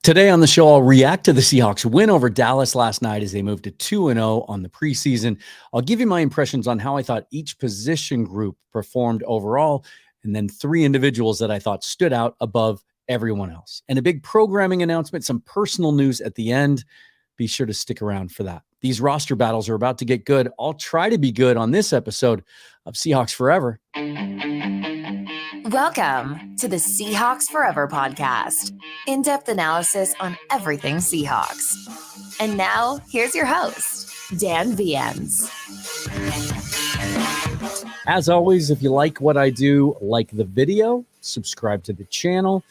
Today on the show, I'll react to the Seahawks win over Dallas last night as they moved to 2-0 on the preseason. I'll give you my impressions on how I thought each position group performed overall, and then three individuals that I thought stood out above everyone else. And a big programming announcement, some personal news at the end. Be sure to stick around for that. These roster battles are about to get good. I'll try to be good on this episode of Seahawks Forever. Welcome to the Seahawks Forever podcast. In-depth analysis on everything Seahawks. And now, here's your host, Dan Viens. As always, if you like what I do, like the video, subscribe to the channel,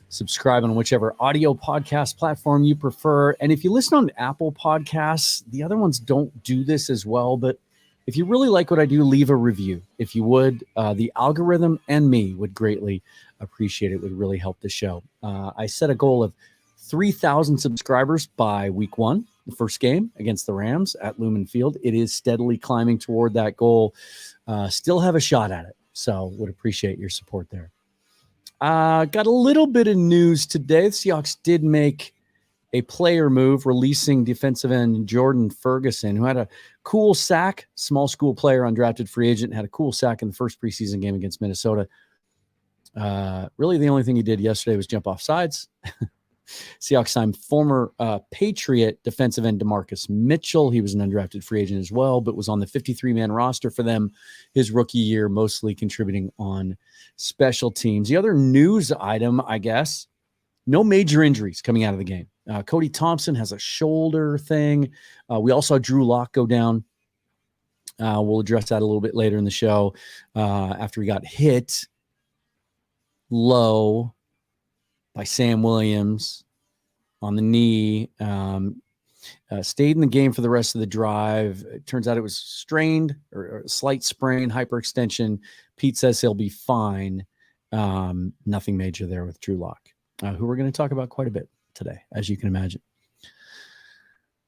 subscribe on whichever audio podcast platform you prefer. And if you listen on Apple Podcasts, the other ones don't do this as well, but if you really like what I do, leave a review. If you would, the algorithm and me would greatly appreciate it. It would really help the show. I set a goal of 3,000 subscribers by week one, the first game against the Rams at Lumen Field. It is steadily climbing toward that goal. Still have a shot at it, so would appreciate your support there. Got a little bit of news today. The Seahawks did make a player move, releasing defensive end Jordan Ferguson, who had a cool sack, small school player, undrafted free agent, had a cool sack in the first preseason game against Minnesota. Really, the only thing he did yesterday was jump off sides. Seahawks signed former Patriot defensive end DeMarcus Mitchell. He was an undrafted free agent as well, but was on the 53-man roster for them his rookie year, mostly contributing on special teams. The other news item, I guess, no major injuries coming out of the game. Cody Thompson has a shoulder thing. We all saw Drew Lock go down. We'll address that a little bit later in the show after he got hit low by Sam Williams on the knee. Stayed in the game for the rest of the drive. It turns out it was strained or a slight sprain, hyperextension. Pete says he'll be fine. Nothing major there with Drew Lock, who we're going to talk about quite a bit today, as you can imagine.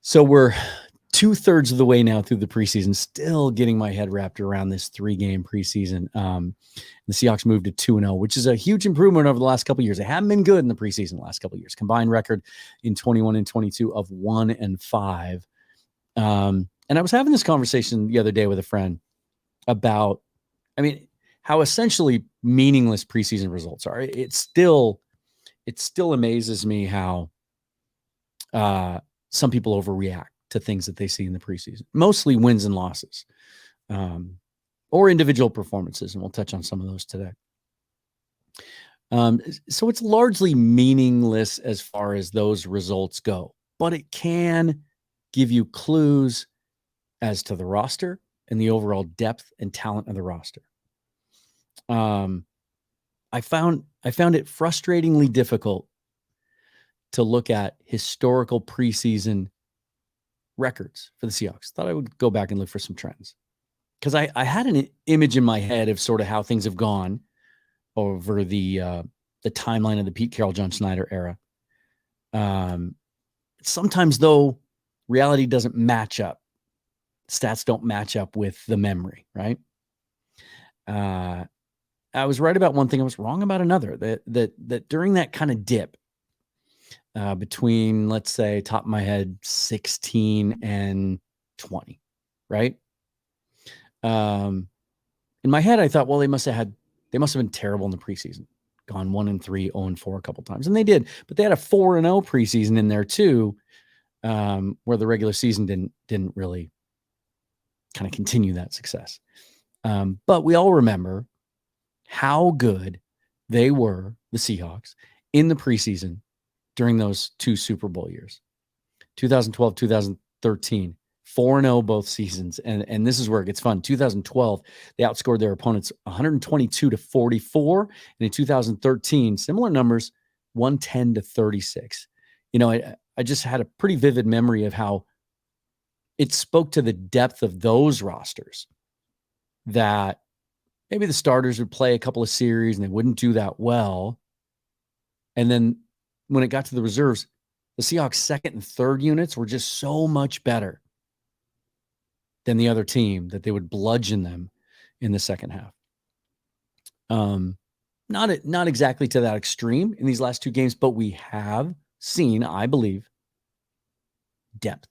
So we're 2/3 of the way now through the preseason, still getting my head wrapped around this 3-game preseason. The Seahawks moved to 2-0, which is a huge improvement over the last couple of years. They haven't been good in the preseason the last couple of years. Combined record in 21 and 22 of 1-5. And I was having this conversation the other day with a friend about, how essentially meaningless preseason results are. It still amazes me how some people overreact to things that they see in the preseason, mostly wins and losses, or individual performances. And we'll touch on some of those today. So it's largely meaningless as far as those results go, but it can give you clues as to the roster and the overall depth and talent of the roster. I found it frustratingly difficult to look at historical preseason records for the Seahawks. Thought I would go back and look for some trends, because I had an image in my head of sort of how things have gone over the timeline of the Pete Carroll, John Schneider era. Sometimes, though, reality doesn't match up. Stats don't match up with the memory, right? I was right about one thing. I was wrong about another. That during that kind of dip between, let's say, top of my head, 16 and 20, right? In my head, I thought, well, they must have been terrible in the preseason, gone 1-3, 0-4 a couple times, and they did. But they had a 4-0 preseason in there too, where the regular season didn't really kind of continue that success. But we all remember how good they were, the Seahawks, in the preseason during those two Super Bowl years, 2012, 2013, 4-0 both seasons. And this is where it gets fun. 2012, they outscored their opponents 122-44. And in 2013, similar numbers, 110-36. I just had a pretty vivid memory of how it spoke to the depth of those rosters, that maybe the starters would play a couple of series and they wouldn't do that well. And then when it got to the reserves, the Seahawks' second and third units were just so much better than the other team that they would bludgeon them in the second half. Not exactly to that extreme in these last two games, but we have seen, I believe, depth,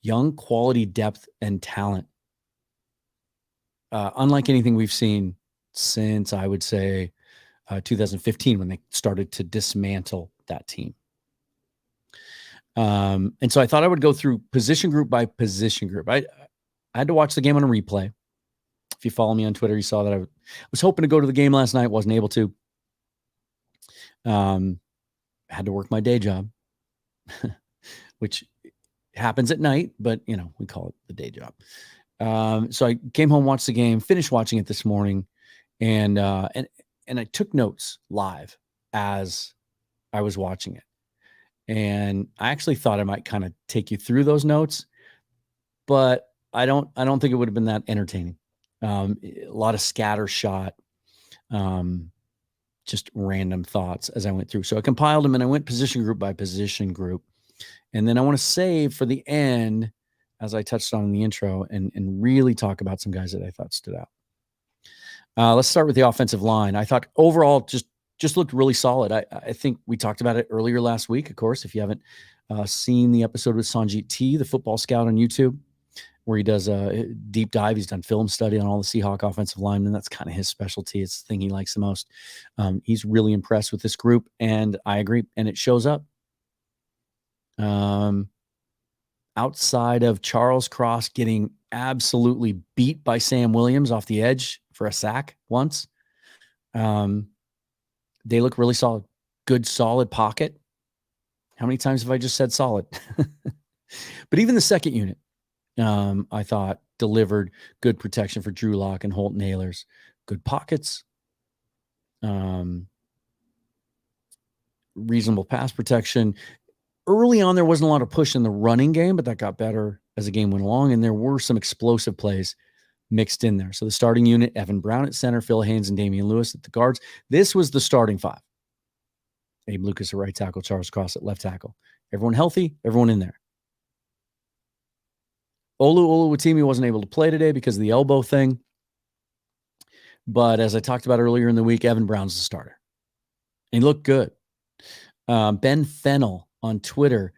young quality depth and talent. Unlike anything we've seen since, I would say, 2015, when they started to dismantle that team. And so I thought I would go through position group by position group. I had to watch the game on a replay. If you follow me on Twitter, you saw that I was hoping to go to the game last night. Wasn't able to. Had to work my day job, which happens at night, but we call it the day job. So I came home, watched the game, finished watching it this morning, and I took notes live as I was watching it. And I actually thought I might kind of take you through those notes, but I don't think it would have been that entertaining. A lot of scattershot, just random thoughts as I went through. So I compiled them and I went position group by position group. And then I want to save for the end, as I touched on in the intro, and really talk about some guys that I thought stood out. Let's start with the offensive line. I thought overall just looked really solid. I think we talked about it earlier last week. Of course, if you haven't seen the episode with Sanjit T, the football scout on YouTube, where he does a deep dive. He's done film study on all the Seahawks offensive linemen. That's kind of his specialty. It's the thing he likes the most. He's really impressed with this group, and I agree. And it shows up. Outside of Charles Cross getting absolutely beat by Sam Williams off the edge for a sack once, they look really solid. Good, solid pocket. How many times have I just said solid? But even the second unit, I thought, delivered good protection for Drew Lock and Holt Nailers. Good pockets. Reasonable pass protection. Early on, there wasn't a lot of push in the running game, but that got better as the game went along, and there were some explosive plays mixed in there. So the starting unit, Evan Brown at center, Phil Haynes and Damian Lewis at the guards. This was the starting five. Abe Lucas at right tackle, Charles Cross at left tackle. Everyone healthy, everyone in there. Olu Oluwatimi wasn't able to play today because of the elbow thing. But as I talked about earlier in the week, Evan Brown's the starter. And he looked good. Ben Fennell on Twitter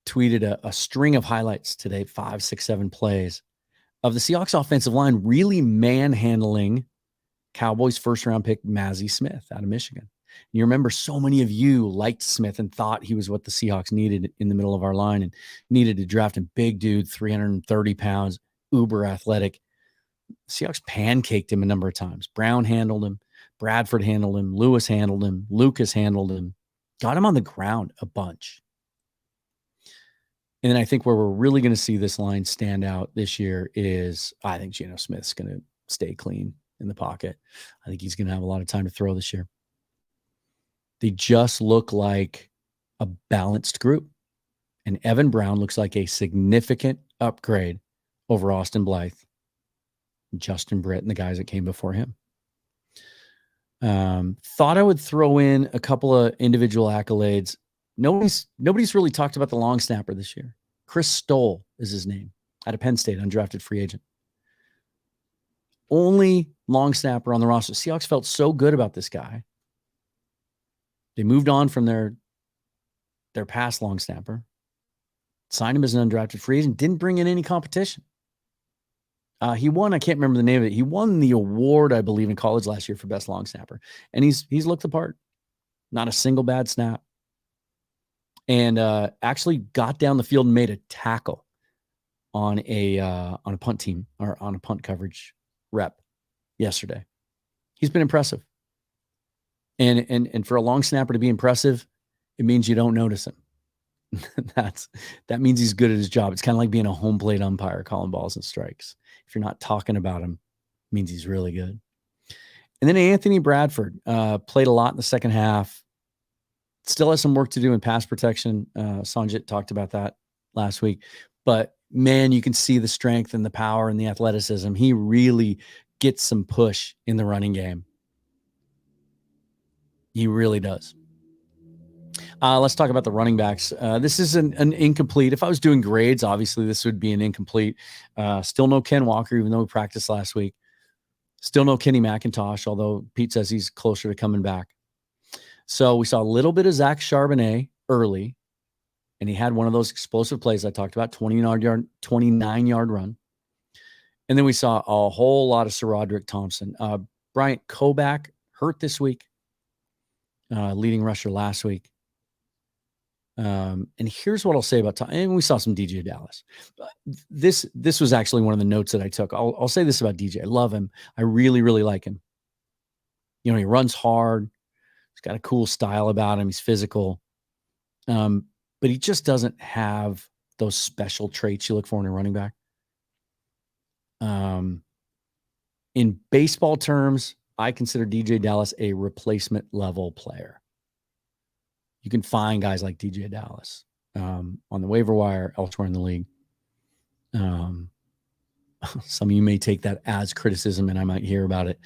tweeted a string of highlights today, 5, 6, 7 plays of the Seahawks offensive line really manhandling Cowboys first-round pick Mazi Smith out of Michigan. You remember so many of you liked Smith and thought he was what the Seahawks needed in the middle of our line and needed to draft a big dude, 330 pounds, uber athletic. Seahawks pancaked him a number of times. Brown handled him. Bradford handled him. Lewis handled him. Lucas handled him. Got him on the ground a bunch. And then I think where we're really going to see this line stand out this year is I think Geno Smith's going to stay clean in the pocket. I think he's going to have a lot of time to throw this year. They just look like a balanced group. And Evan Brown looks like a significant upgrade over Austin Blythe, Justin Britt, and the guys that came before him. Thought I would throw in a couple of individual accolades. Nobody's really talked about the long snapper this year. Chris Stoll is his name, out of Penn State, undrafted free agent. Only long snapper on the roster. Seahawks felt so good about this guy. They moved on from their past long snapper, signed him as an undrafted free agent, didn't bring in any competition. He won, I can't remember the name of it. He won the award, I believe, in college last year for best long snapper. And he's looked the part. Not a single bad snap. And actually got down the field and made a tackle on a punt team or on a punt coverage rep yesterday. He's been impressive. And for a long snapper to be impressive, it means you don't notice him. That means he's good at his job. It's kind of like being a home plate umpire calling balls and strikes. If you're not talking about him, it means he's really good. And then Anthony Bradford played a lot in the second half. Still has some work to do in pass protection. Sanjit talked about that last week. But, man, you can see the strength and the power and the athleticism. He really gets some push in the running game. He really does. Let's talk about the running backs. This is an incomplete. If I was doing grades, obviously this would be an incomplete. Still no Ken Walker, even though we practiced last week. Still no Kenny McIntosh, although Pete says he's closer to coming back. So we saw a little bit of Zach Charbonnet early, and he had one of those explosive plays I talked about, 29-yard run. And then we saw a whole lot of Roderick Thompson. Bryant Koback hurt this week, leading rusher last week. And here's what I'll say about Tom. And we saw some DJ Dallas. This was actually one of the notes that I took. I'll say this about DJ. I love him. I really, really like him. You know, he runs hard. He's got a cool style about him. He's physical. But he just doesn't have those special traits you look for in a running back. In baseball terms, I consider DJ Dallas a replacement level player. You can find guys like DJ Dallas on the waiver wire, elsewhere in the league. Some of you may take that as criticism, and I might hear about it.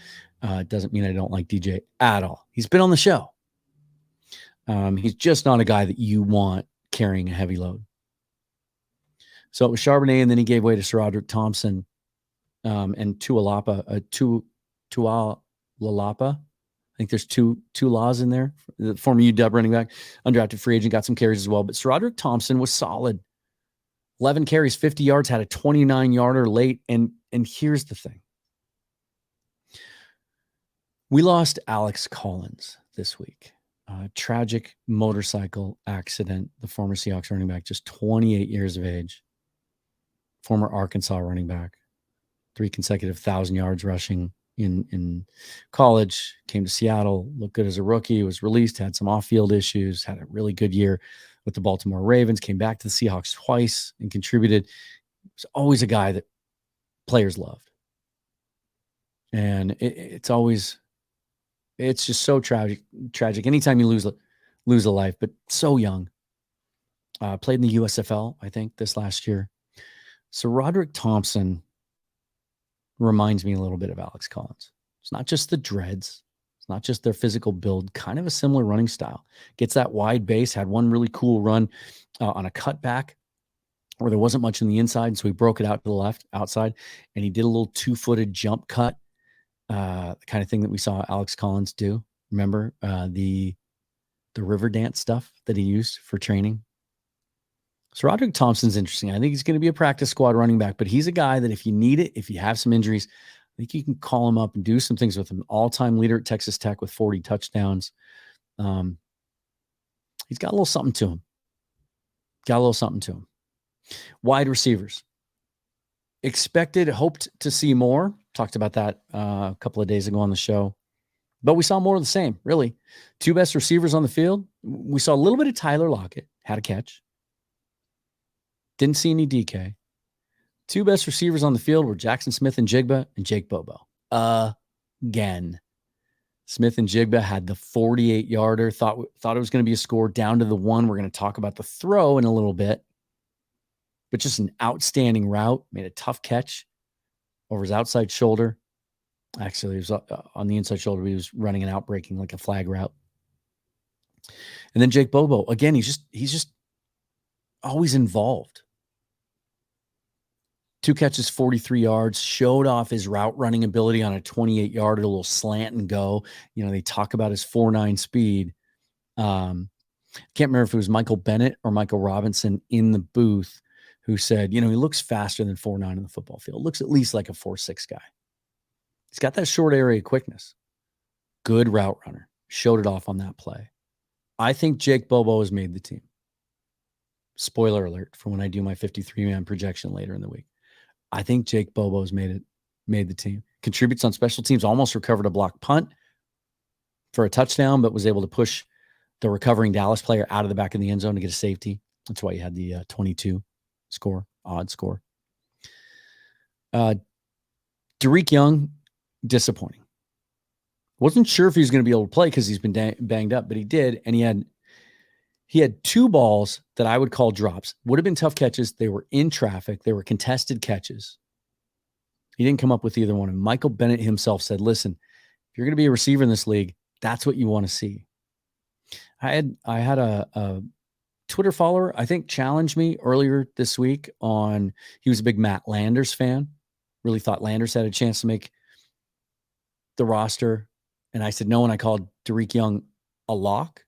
It doesn't mean I don't like DJ at all. He's been on the show. He's just not a guy that you want carrying a heavy load. So it was Charbonnet, and then he gave way to Roderick Thompson and Tualapa. I think there's two laws in there. The former UW running back, undrafted free agent, got some carries as well. But Roderick Thompson was solid. 11 carries, 50 yards, had a 29-yarder late. And here's the thing. We lost Alex Collins this week. Tragic motorcycle accident. The former Seahawks running back, just 28 years of age. Former Arkansas running back. 3 consecutive 1,000 yards rushing in college. Came to Seattle, looked good as a rookie, was released, had some off-field issues, had a really good year with the Baltimore Ravens, came back to the Seahawks twice and contributed. He's always a guy that players loved. And it's just so tragic. Anytime you lose a life, but so young. Played in the USFL, I think, this last year. So Roderick Thompson reminds me a little bit of Alex Collins. It's not just the dreads. It's not just their physical build, kind of a similar running style. Gets that wide base, had one really cool run on a cutback where there wasn't much in the inside, so he broke it out to the left, outside, and he did a little 2-footed jump cut, the kind of thing that we saw Alex Collins do. Remember the river dance stuff that he used for training? So Roderick Thompson's interesting. I think he's going to be a practice squad running back, but he's a guy that if you need it, if you have some injuries, I think you can call him up and do some things with him. All-time leader at Texas Tech with 40 touchdowns. He's got a little something to him. Wide receivers. Hoped to see more. Talked about that a couple of days ago on the show. But we saw more of the same, really. 2 best receivers on the field. We saw a little bit of Tyler Lockett. Had a catch. Didn't see any DK. 2 best receivers on the field were Jackson Smith and Jigba and Jake Bobo. Again. Smith and Jigba had the 48-yarder. Thought it was going to be a score down to the 1. We're going to talk about the throw in a little bit. But just an outstanding route. Made a tough catch over his outside shoulder. Actually, it was on the inside shoulder. He was running an out-breaking, like a flag route. And then Jake Bobo. Again, he's just always involved. 2 catches, 43 yards, showed off his route running ability on a 28-yarder, a little slant and go. You know, they talk about his 4.9 speed. Can't remember if it was Michael Bennett or Michael Robinson in the booth who said, he looks faster than 4.9 in the football field. Looks at least like a 4.6 guy. He's got that short area quickness. Good route runner. Showed it off on that play. I think Jake Bobo has made the team. Spoiler alert for when I do my 53-man projection later in the week. I think Jake Bobo's made the team. Contributes on special teams, almost recovered a blocked punt for a touchdown, but was able to push the recovering Dallas player out of the back of the end zone to get a safety. That's why he had the 22 score, odd score. Derek Young, disappointing. Wasn't sure if he was going to be able to play because he's been banged up, but he did, and he had 2 balls that I would call drops. Would have been tough catches. They were in traffic. They were contested catches. He didn't come up with either one. And Michael Bennett himself said, listen, if you're going to be a receiver in this league, that's what you want to see. I had a Twitter follower, I think, challenged me earlier this week he was a big Matt Landers fan. Really thought Landers had a chance to make the roster. And I said no, and I called Derek Young a lock?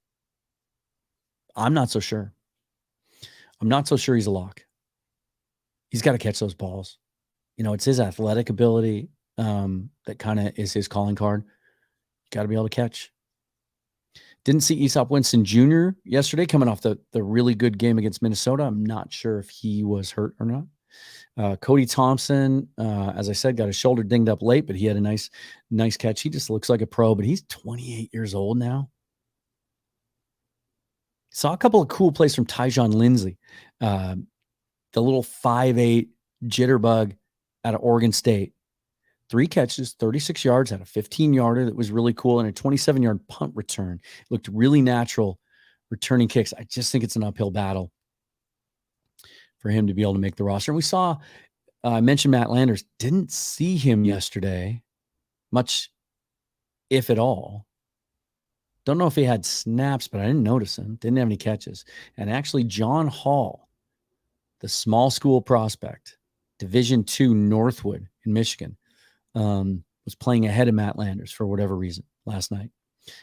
I'm not so sure. I'm not so sure he's a lock. He's got to catch those balls. It's his athletic ability that kind of is his calling card. Got to be able to catch. Didn't see Aesop Winston Jr. yesterday coming off the really good game against Minnesota. I'm not sure if he was hurt or not. Cody Thompson, as I said, got his shoulder dinged up late, but he had a nice catch. He just looks like a pro, but he's 28 years old now. Saw a couple of cool plays from Tyjon Lindsey. The little 5'8" jitterbug out of Oregon State. 3 catches, 36 yards, had a 15-yarder that was really cool, and a 27-yard punt return. It looked really natural returning kicks. I just think it's an uphill battle for him to be able to make the roster. And we saw, I mentioned Matt Landers, didn't see him yesterday much, if at all. Don't know if he had snaps, but I didn't notice him. Didn't have any catches. And actually, John Hall, the small school prospect, Division II Northwood in Michigan, was playing ahead of Matt Landers for whatever reason last night.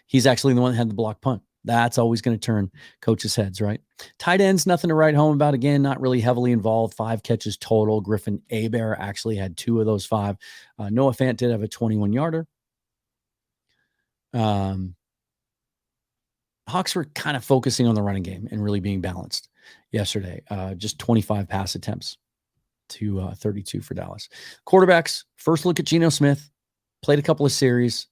He's actually the one that had the block punt. That's always going to turn coaches' heads, right? Tight ends, nothing to write home about. Again, not really heavily involved. 5 catches total. Griffin Hebert actually had 2 of those 5. Noah Fant did have a 21-yarder. Hawks were kind of focusing on the running game and really being balanced yesterday. Just 25 pass attempts to 32 for Dallas. Quarterbacks, first look at Geno Smith. Played a couple of series.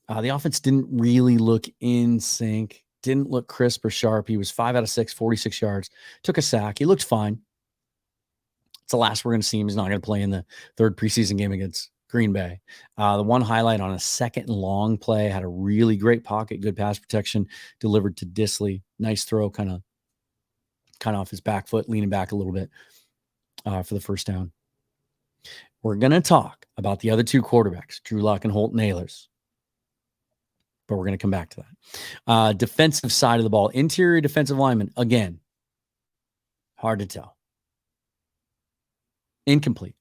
The offense didn't really look in sync. Didn't look crisp or sharp. He was 5 out of 6, 46 yards. Took a sack. He looked fine. It's the last we're going to see him. He's not going to play in the third preseason game against Green Bay. The one highlight on a second and long play, had a really great pocket, good pass protection, delivered to Disley. Nice throw, kind of off his back foot, leaning back a little bit for the first down. We're going to talk about the other 2 quarterbacks, Drew Lock and Holton Ahlers, but we're going to come back to that. Defensive side of the ball, interior defensive lineman, again, hard to tell. Incomplete.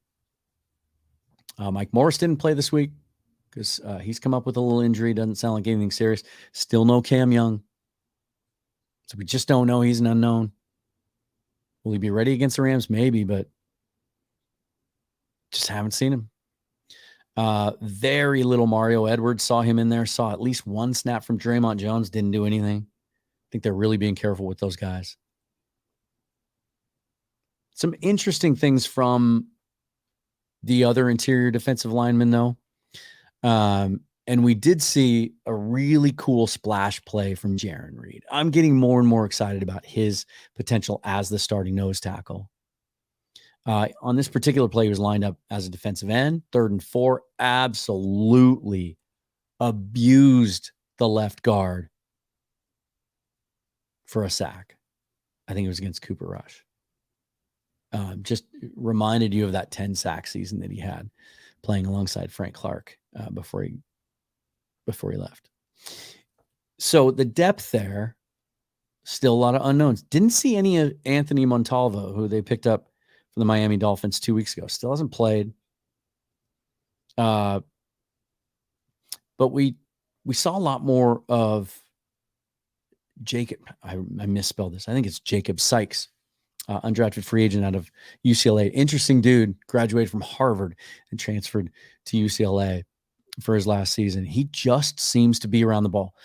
Mike Morris didn't play this week because he's come up with a little injury. Doesn't sound like anything serious. Still no Cam Young. So we just don't know. He's an unknown. Will he be ready against the Rams? Maybe, but just haven't seen him. Very little Mario Edwards. Saw him in there. Saw at least 1 snap from Draymond Jones. Didn't do anything. I think they're really being careful with those guys. Some interesting things from the other interior defensive linemen, though. And we did see a really cool splash play from Jaron Reed. I'm getting more and more excited about his potential as the starting nose tackle. On this particular play, he was lined up as a defensive end, 3rd and 4, absolutely abused the left guard for a sack. I think it was against Cooper Rush. Just reminded you of that 10 sack season that he had playing alongside Frank Clark before he left. So the depth there, still a lot of unknowns. Didn't see any of Anthony Montalvo, who they picked up from the Miami Dolphins 2 weeks ago. Still hasn't played. But we saw a lot more of Jacob. I misspelled this. I think it's Jacob Sykes. Undrafted free agent out of UCLA. Interesting dude, graduated from Harvard and transferred to UCLA for his last season. He just seems to be around the ball.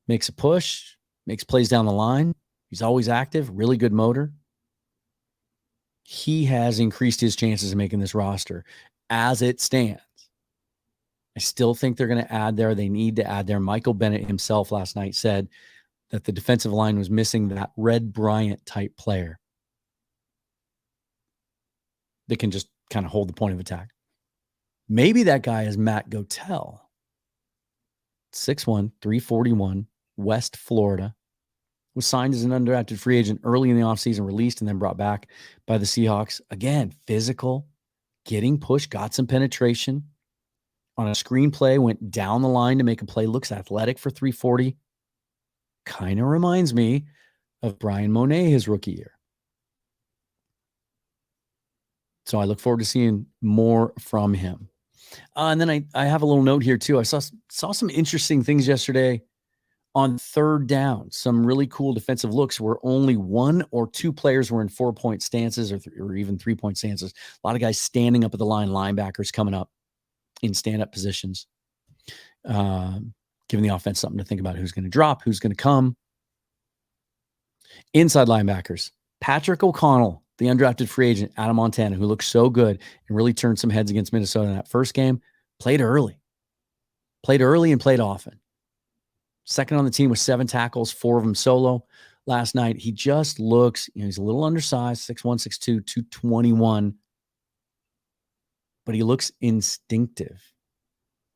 Makes a push, makes plays down the line. He's always active, really good motor. He has increased his chances of making this roster as it stands. I still think they're going to add there. They need to add there. Michael Bennett himself last night said that the defensive line was missing that Red Bryant type player that can just kind of hold the point of attack. Maybe that guy is Matt Gotel, 6'1", 341, West Florida, was signed as an undrafted free agent early in the offseason, released and then brought back by the Seahawks. Again, physical, getting pushed, got some penetration. On a screen play, went down the line to make a play, looks athletic for 340. Kind of reminds me of Brian Monet his rookie year. So I look forward to seeing more from him. And then I have a little note here too. I saw some interesting things yesterday On third down, some really cool defensive looks where only one or two players were in 4-point stances or even 3-point stances. A lot of guys standing up at the line, linebackers coming up in stand-up positions, giving the offense something to think about. Who's going to drop? Who's going to come? Inside linebackers, Patrick O'Connell, the undrafted free agent out of Montana, who looked so good and really turned some heads against Minnesota in that first game, played early and played often. Second on the team with 7 tackles, 4 of them solo last night. He just looks, he's a little undersized, 6'1", 6'2", 221, but he looks instinctive.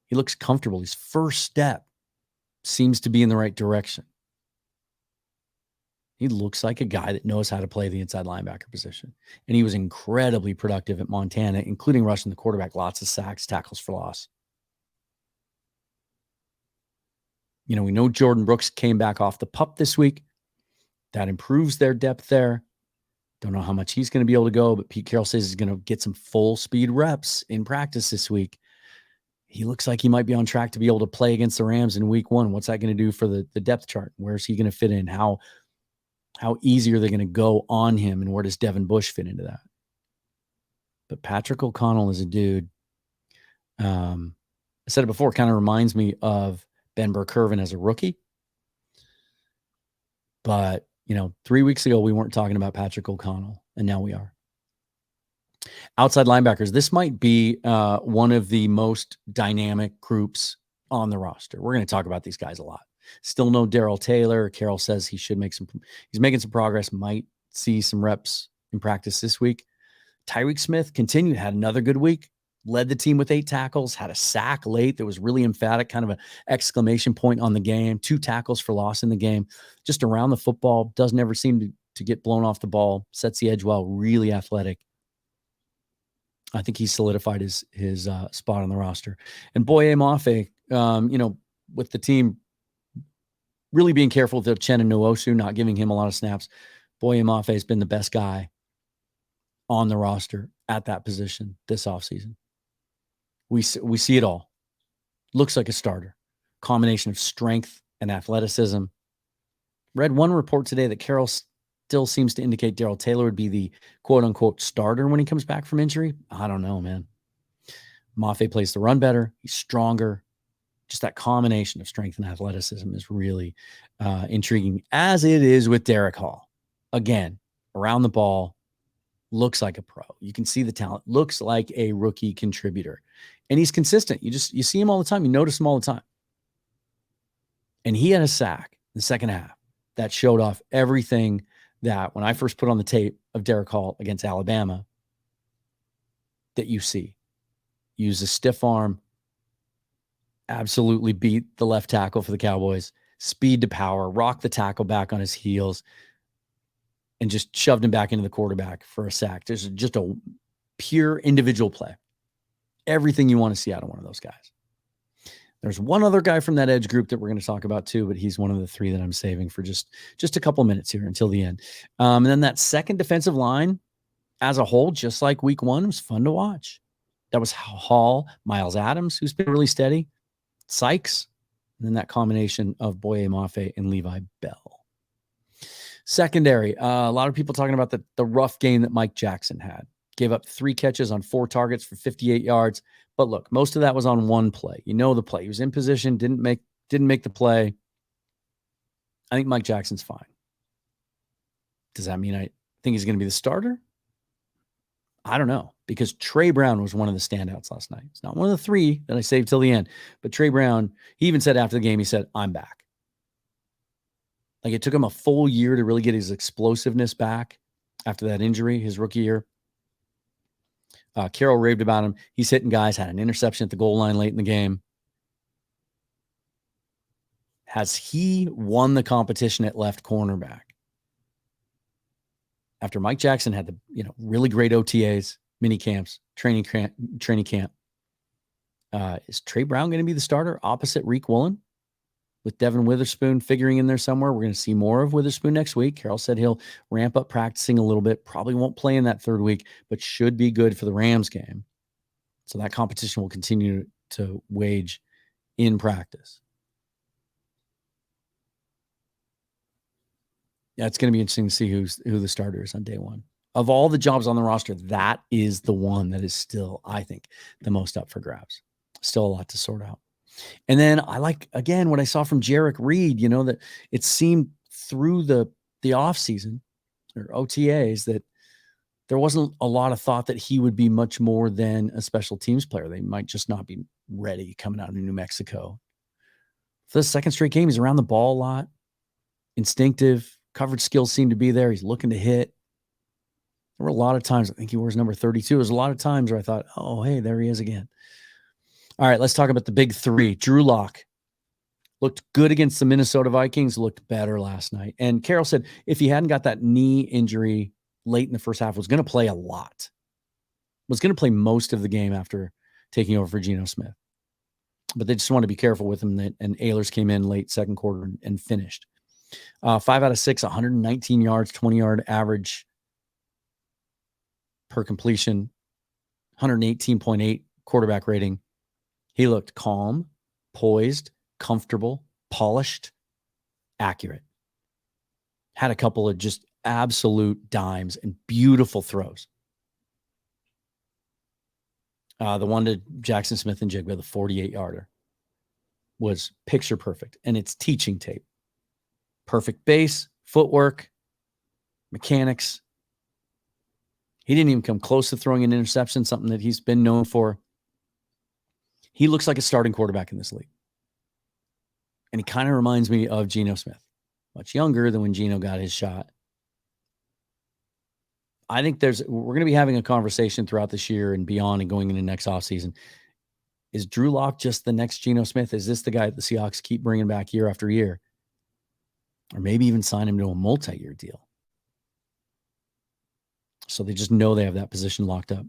He looks comfortable. His first step seems to be in the right direction. He looks like a guy that knows how to play the inside linebacker position. And he was incredibly productive at Montana, including rushing the quarterback, lots of sacks, tackles for loss. We know Jordan Brooks came back off the PUP this week. That improves their depth there. Don't know how much he's going to be able to go, but Pete Carroll says he's going to get some full speed reps in practice this week. He looks like he might be on track to be able to play against the Rams in week 1. What's that going to do for the depth chart? Where's he going to fit in? How easy are they going to go on him, and where does Devin Bush fit into that? But Patrick O'Connell is a dude. I said it before, kind of reminds me of Ben Burkervin as a rookie. But, 3 weeks ago, we weren't talking about Patrick O'Connell, and now we are. Outside linebackers, this might be one of the most dynamic groups on the roster. We're going to talk about these guys a lot. Still no Darrell Taylor. Carroll says he's making some progress, might see some reps in practice this week. Tyreek Smith had another good week, led the team with 8 tackles, had a sack late that was really emphatic, kind of an exclamation point on the game, 2 tackles for loss in the game, just around the football, doesn't ever seem to get blown off the ball, sets the edge well, really athletic. I think he solidified his spot on the roster. And Boye Mafe, with the team really being careful with Uchenna Nwosu, not giving him a lot of snaps, Boye Mafe has been the best guy on the roster at that position this offseason. We see it all. Looks like a starter. Combination of strength and athleticism. Read one report today that Carroll still seems to indicate Darrell Taylor would be the quote-unquote starter when he comes back from injury. I don't know, man. Mafe plays the run better. He's stronger. Just that combination of strength and athleticism is really intriguing, as it is with Derek Hall. Again, around the ball, looks like a pro. You can see the talent. Looks like a rookie contributor. And he's consistent. You see him all the time. You notice him all the time. And he had a sack in the second half that showed off everything that when I first put on the tape of Derek Hall against Alabama that you see. Use a stiff arm, absolutely beat the left tackle for the Cowboys, speed to power, rock the tackle back on his heels, and just shoved him back into the quarterback for a sack. There's just a pure individual play. Everything you want to see out of one of those guys. There's one other guy from that edge group that we're going to talk about too, but he's one of the 3 that I'm saving for just a couple minutes here until the end. And then that second defensive line as a whole, just like week 1, was fun to watch. That was Hall, Miles Adams, who's been really steady, Sykes, and then that combination of Boye Mafe and Levi Bell. Secondary, a lot of people talking about the rough game that Mike Jackson had. Gave up 3 catches on 4 targets for 58 yards. But look, most of that was on one play. The play. He was in position, didn't make the play. I think Mike Jackson's fine. Does that mean I think he's going to be the starter? I don't know, because Trey Brown was one of the standouts last night. It's not one of the 3 that I saved till the end, but Trey Brown, he even said after the game, he said, "I'm back." Like, it took him a full year to really get his explosiveness back after that injury, his rookie year. Carroll raved about him. He's hitting guys, had an interception at the goal line late in the game. Has he won the competition at left cornerback? After Mike Jackson had the really great OTAs, mini camps, training camp, is Trey Brown going to be the starter opposite Reek Woolen with Devin Witherspoon figuring in there somewhere? We're going to see more of Witherspoon next week. Carroll said he'll ramp up practicing a little bit. Probably won't play in that 3rd week, but should be good for the Rams game. So that competition will continue to wage in practice. Yeah, it's going to be interesting to see who the starter is on day one. Of all the jobs on the roster, that is the one that is still, I think, the most up for grabs. Still a lot to sort out. And then I like, again, what I saw from Jarek Reed, that it seemed through the offseason or OTAs that there wasn't a lot of thought that he would be much more than a special teams player. They might just not be ready coming out of New Mexico. For the second straight game, he's around the ball a lot, instinctive, coverage skills seem to be there. He's looking to hit. There were a lot of times, I think he wears number 32. There's a lot of times where I thought, oh, hey, there he is again. All right, let's talk about the big three. Drew Lock looked good against the Minnesota Vikings, looked better last night. And Carroll said if he hadn't got that knee injury late in the first half, was going to play a lot. Was going to play most of the game after taking over for Geno Smith. But they just want to be careful with him. And Ehlers came in late second quarter and finished. 5 out of 6, 119 yards, 20-yard average per completion, 118.8 quarterback rating. He looked calm, poised, comfortable, polished, accurate. Had a couple of just absolute dimes and beautiful throws. The one to Jackson Smith and Jigba, the 48-yarder, was picture perfect. And it's teaching tape. Perfect base, footwork, mechanics. He didn't even come close to throwing an interception, something that he's been known for. He looks like a starting quarterback in this league. And he kind of reminds me of Geno Smith. Much younger than when Geno got his shot. I think we're going to be having a conversation throughout this year and beyond and going into next offseason. Is Drew Lock just the next Geno Smith? Is this the guy that the Seahawks keep bringing back year after year? Or maybe even sign him to a multi-year deal. So they just know they have that position locked up.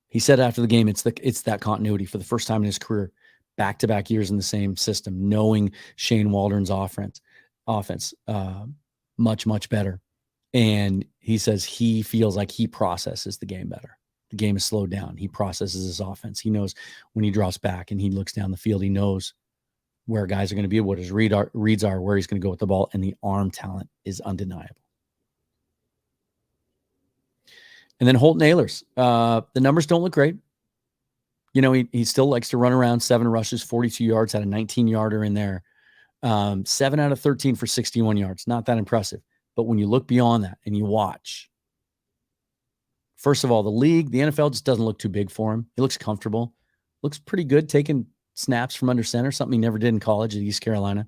He said after the game, it's that continuity for the first time in his career, back-to-back years in the same system, knowing Shane Waldron's offense much, much better. And he says he feels like he processes the game better. The game is slowed down. He processes his offense. He knows when he drops back and he looks down the field, he knows where guys are going to be, what his reads are, where he's going to go with the ball, and the arm talent is undeniable. And then Holton Ahlers. The numbers don't look great. He still likes to run around, 7 rushes, 42 yards, had a 19-yarder in there. 7 out of 13 for 61 yards. Not that impressive. But when you look beyond that and you watch, first of all, the NFL just doesn't look too big for him. He looks comfortable. Looks pretty good taking snaps from under center, something he never did in college at East Carolina.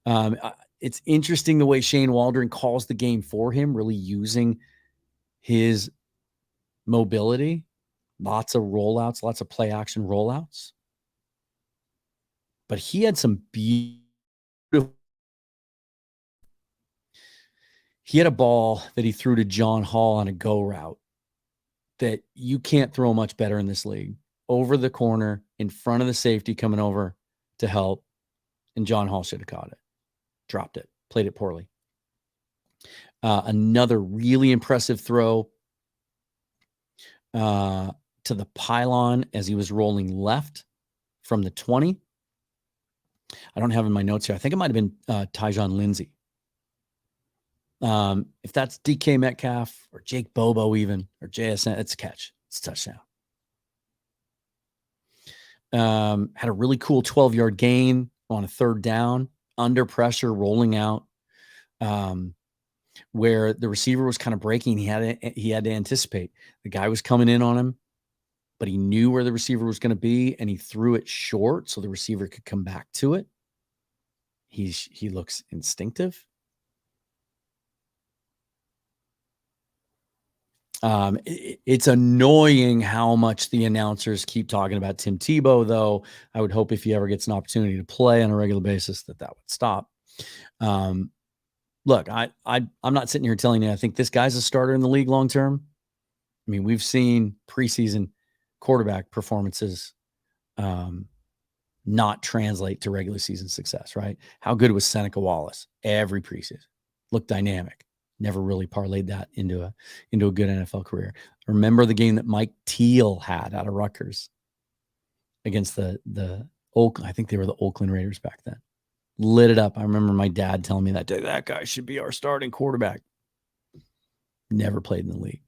It's interesting the way Shane Waldron calls the game for him, really using his mobility. Lots of rollouts, lots of play action rollouts. But he had some beautiful. He had a ball that he threw to John Hall on a go route that you can't throw much better in this league. Over the corner, in front of the safety coming over to help, and John Hall should have caught it. Dropped it. Played it poorly. Another really impressive throw to the pylon as he was rolling left from the 20. I don't have in my notes here. I think it might have been Tyjon Lindsey. If that's DK Metcalf or Jake Bobo even, or JSN, it's a catch. It's a touchdown. Had a really cool 12-yard gain on a third down, under pressure, rolling out, where the receiver was kind of breaking. He had to anticipate. The guy was coming in on him, but he knew where the receiver was going to be, and he threw it short so the receiver could come back to it. He looks instinctive. It's annoying how much the announcers keep talking about Tim Tebow, though. I would hope if he ever gets an opportunity to play on a regular basis that would stop. Look, I'm not sitting here telling you I think this guy's a starter in the league long term. I mean, we've seen preseason quarterback performances not translate to regular season success, right? How good was Seneca Wallace every preseason? Looked dynamic. Never really parlayed that into a good NFL career. Remember the game that Mike Teal had out of Rutgers against the Oakland. I think they were the Oakland Raiders back then. lit it up. I remember my dad telling me that day, that guy should be our starting quarterback. Never played in the league.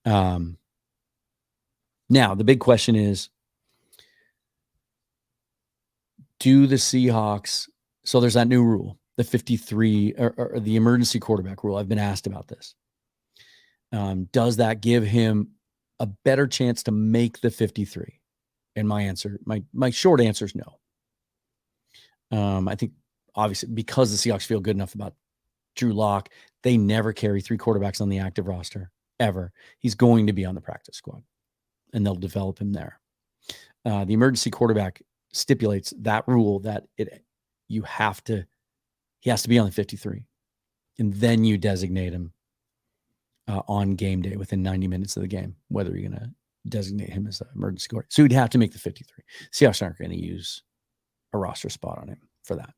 Now, the big question is, do the Seahawks, so there's that new rule, the 53, or the emergency quarterback rule. I've been asked about this. Does that give him a better chance to make the 53? And my answer, my short answer is no. I think, obviously, because the Seahawks feel good enough about Drew Lock, they never carry 3 quarterbacks on the active roster, ever. He's going to be on the practice squad, and they'll develop him there. The emergency quarterback stipulates that rule that he has to be on the 53, and then you designate him on game day within 90 minutes of the game, whether you're going to designate him as an emergency quarterback. So he'd have to make the 53. Seahawks aren't going to use a roster spot on him for that.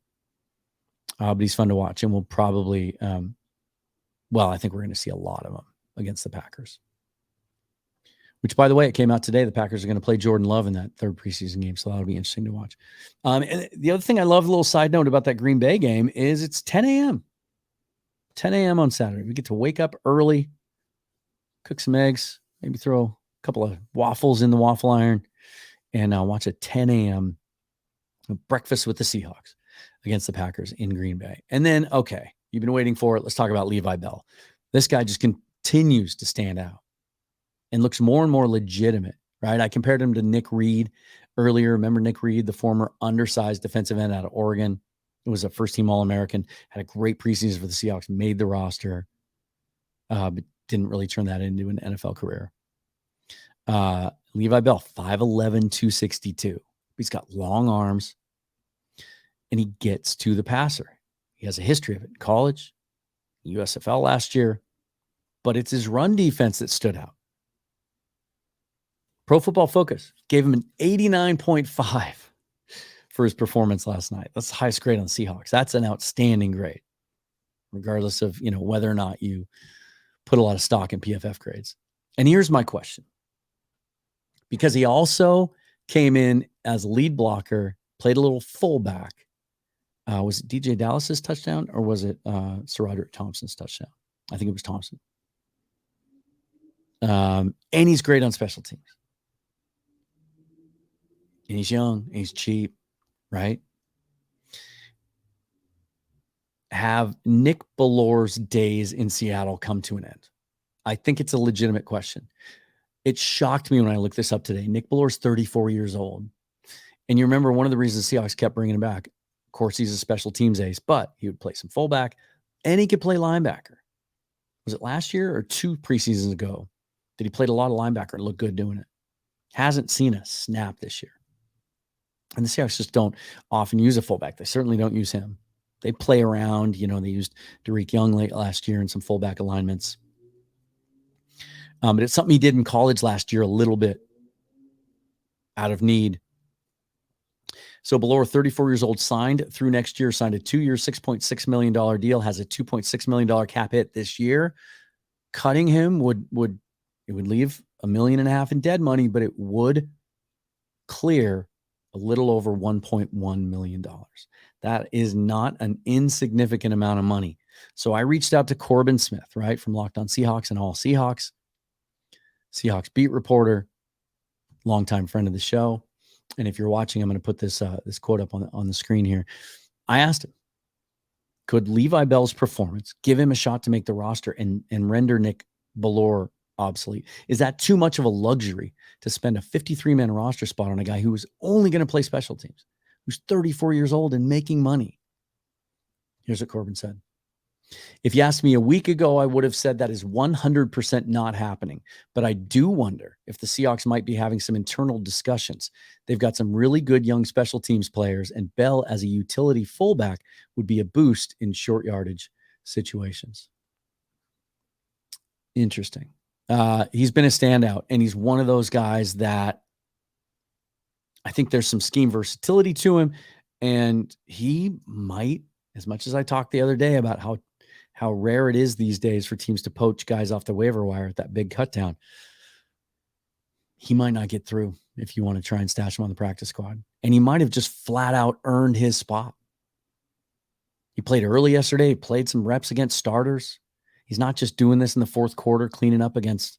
But he's fun to watch, and we'll probably, I think we're going to see a lot of them against the Packers. Which, by the way, it came out today. The Packers are going to play Jordan Love in that third preseason game, so that'll be interesting to watch. And the other thing I love, a little side note about that Green Bay game, is it's 10 a.m. 10 a.m. on Saturday. We get to wake up early, cook some eggs, maybe throw a couple of waffles in the waffle iron, and watch a 10 a.m. breakfast with the Seahawks against the Packers in Green Bay. And then, okay, you've been waiting for it. Let's talk about Levi Bell. This guy just continues to stand out and looks more and more legitimate, right? I compared him to Nick Reed earlier. Remember Nick Reed, the former undersized defensive end out of Oregon? It was a first-team All-American, had a great preseason for the Seahawks, made the roster, but didn't really turn that into an NFL career. Levi Bell, 5'11", 262. He's got long arms, and he gets to the passer. He has a history of it in college, USFL last year, but it's his run defense that stood out. Pro Football Focus gave him an 89.5 for his performance last night. That's the highest grade on the Seahawks. That's an outstanding grade, regardless of, whether or not you put a lot of stock in PFF grades. And here's my question. Because he also came in as lead blocker, played a little fullback. Was it DJ Dallas's touchdown, or was it Sir Roderick Thompson's touchdown? I think it was Thompson. And he's great on special teams. And he's young, and he's cheap, right? Have Nick Bellor's days in Seattle come to an end? I think it's a legitimate question. It shocked me when I looked this up today. Nick Bellor's 34 years old. And you remember one of the reasons the Seahawks kept bringing him back. Of course, he's a special teams ace, but he would play some fullback, and he could play linebacker. Was it last year or 2 preseasons ago that he played a lot of linebacker and looked good doing it? Hasn't seen a snap this year. And the Seahawks just don't often use a fullback. They certainly don't use him. They play around. They used Derek Young late last year in some fullback alignments. But it's something he did in college last year a little bit out of need. So Bellor, 34 years old, signed through next year, signed a 2-year, $6.6 million deal, has a $2.6 million cap hit this year. Cutting him would leave $1.5 million in dead money, but it would clear a little over $1.1 million. That is not an insignificant amount of money. So I reached out to Corbin Smith, right, from Locked On Seahawks and All Seahawks, Seahawks beat reporter, longtime friend of the show. And if you're watching, I'm going to put this quote up on the screen here. I asked him, could Levi Bell's performance give him a shot to make the roster and render Nick Bellor obsolete? Is that too much of a luxury to spend a 53-man roster spot on a guy who was only going to play special teams, who's 34 years old and making money? Here's what Corbin said. If you asked me a week ago, I would have said that is 100% not happening. But I do wonder if the Seahawks might be having some internal discussions. They've got some really good young special teams players, and Bell as a utility fullback would be a boost in short yardage situations. Interesting. He's been a standout, and he's one of those guys that I think there's some scheme versatility to him, and he might, as much as I talked the other day about how rare it is these days for teams to poach guys off the waiver wire at that big cutdown, he might not get through if you want to try and stash him on the practice squad. And he might have just flat out earned his spot. He played early yesterday. He played some reps against starters. He's not just doing this in the fourth quarter, cleaning up against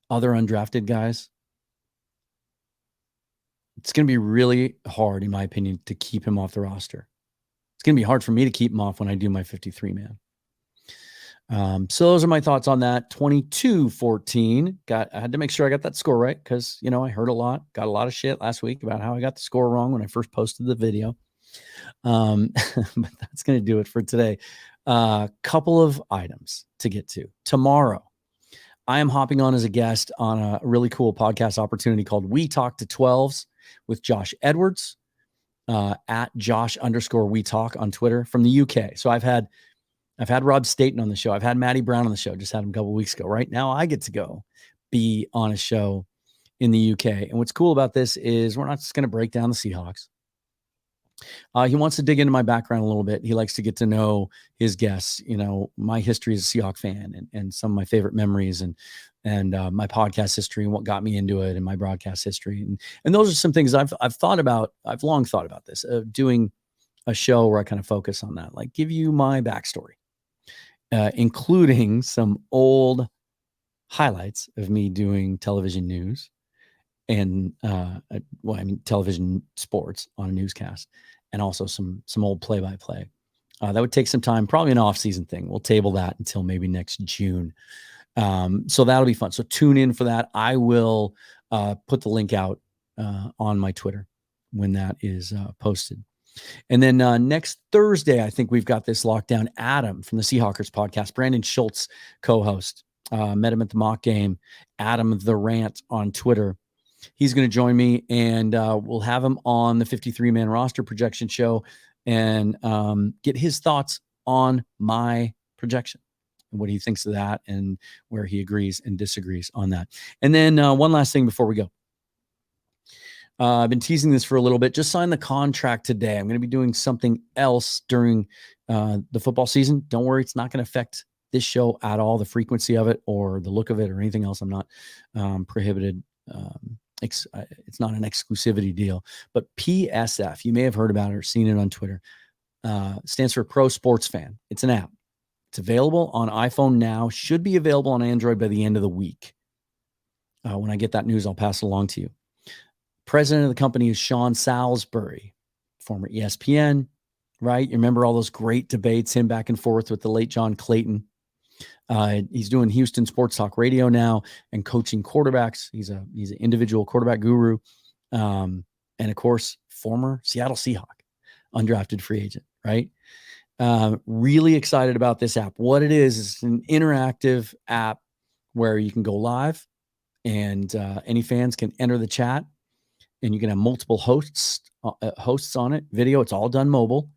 other undrafted guys. It's going to be really hard, in my opinion, to keep him off the roster. It's going to be hard for me to keep him off when I do my 53-man. So those are my thoughts on that. 22-14. I had to make sure I got that score right because, I heard got a lot of shit last week about how I got the score wrong when I first posted the video. But that's going to do it for today. Couple of items to get to. Tomorrow, I am hopping on as a guest on a really cool podcast opportunity called We Talk to 12s with Josh Edwards at Josh_We Talk on Twitter from the UK. So I've had Rob Staten on the show. I've had Matty Brown on the show. Just had him a couple of weeks ago. Right now, I get to go be on a show in the UK. And what's cool about this is we're not just going to break down the Seahawks. He wants to dig into my background a little bit. He likes to get to know his guests, my history as a Seahawks fan and some of my favorite memories and my podcast history and what got me into it and my broadcast history. And those are some things I've thought about. I've long thought about this, doing a show where I kind of focus on that, like give you my backstory, including some old highlights of me doing television news and television sports on a newscast, and also some old play-by-play. That would take some time, probably an off-season thing. We'll table that until maybe next June. So that'll be fun. So tune in for that. I will put the link out on my Twitter when that is posted. And then next Thursday, I think we've got this locked down. Adam from the Seahawkers podcast, Brandon Schultz, co-host, met him at the mock game. Adam the Rant on Twitter. He's going to join me, and we'll have him on the 53-man roster projection show and get his thoughts on my projection and what he thinks of that and where he agrees and disagrees on that. And then one last thing before we go. I've been teasing this for a little bit. Just signed the contract today. I'm going to be doing something else during the football season. Don't worry, it's not going to affect this show at all, the frequency of it or the look of it or anything else. I'm not prohibited. It's not an exclusivity deal, but PSF, you may have heard about it or seen it on Twitter, stands for Pro Sports Fan. It's an app. It's available on iPhone now, should be available on Android by the end of the week. When I get that news, I'll pass it along to you. President of the company is Sean Salisbury, former ESPN, right? You remember all those great debates, him back and forth with the late John Clayton. He's doing Houston Sports Talk Radio now and coaching quarterbacks. He's an individual quarterback guru. And of course, former Seattle Seahawk, undrafted free agent, right? Really excited about this app. What it is an interactive app where you can go live and any fans can enter the chat, and you can have multiple hosts on it, video. It's all done mobile,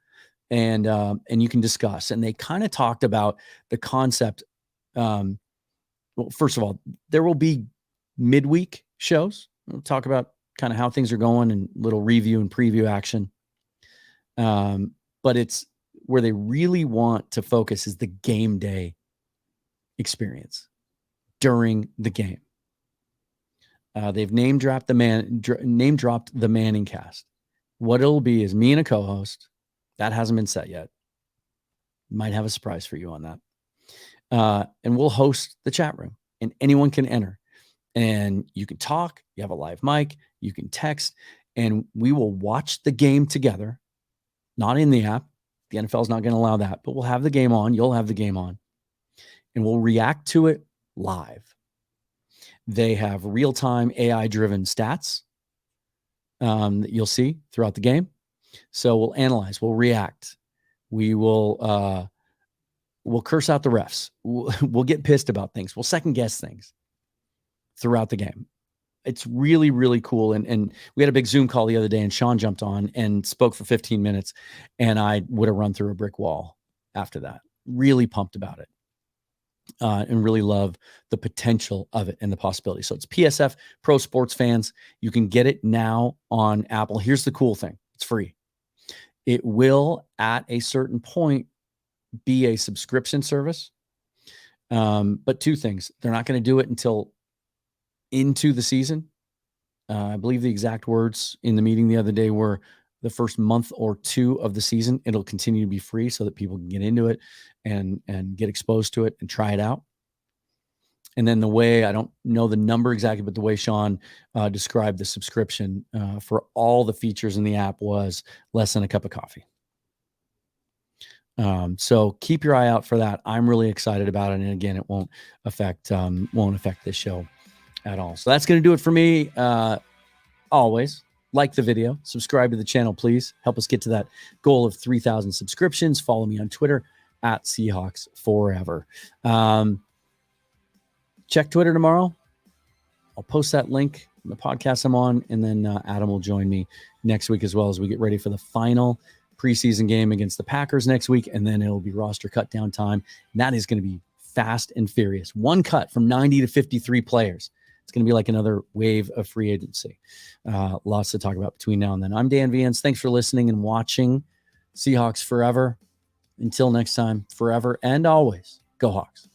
and you can discuss. And they kind of talked about the concept. Well, first of all, there will be midweek shows. We'll talk about kind of how things are going and little review and preview action. But it's where they really want to focus is the game day experience during the game. They've name dropped the Manning cast. What it'll be is me and a co-host. That hasn't been set yet. Might have a surprise for you on that. And we'll host the chat room, and anyone can enter. And you can talk. You have a live mic. You can text, and we will watch the game together. Not in the app. The NFL is not going to allow that, but we'll have the game on. You'll have the game on, and we'll react to it live. They have real-time AI-driven stats that you'll see throughout the game. So we'll analyze, we'll react, we'll curse out the refs, we'll get pissed about things, we'll second-guess things throughout the game. It's really, really cool. And we had a big Zoom call the other day, and Sean jumped on and spoke for 15 minutes, and I would have run through a brick wall after that. Really pumped about it. And really love the potential of it and the possibility. So it's PSF, Pro Sports Fans. You can get it now on Apple. Here's the cool thing. It's free. It will, at a certain point, be a subscription service. But two things. They're not going to do it until into the season. I believe the exact words in the meeting the other day were the first month or two of the season. It'll continue to be free so that people can get into it and get exposed to it and try it out. And then the way, I don't know the number exactly, but the way Sean described the subscription for all the features in the app was less than a cup of coffee. So keep your eye out for that. I'm really excited about it. And again, it won't affect this show at all. So that's going to do it for me. Always like the video, subscribe to the channel, please help us get to that goal of 3,000 subscriptions. Follow me on Twitter at Seahawks Forever. Check Twitter tomorrow. I'll post that link in the podcast I'm on, and then Adam will join me next week as well as we get ready for the final preseason game against the Packers next week, and then it'll be roster cut down time. And that is going to be fast and furious. One cut from 90 to 53 players. It's going to be like another wave of free agency. Lots to talk about between now and then. I'm Dan Vians. Thanks for listening and watching Seahawks Forever. Until next time, forever and always, go Hawks.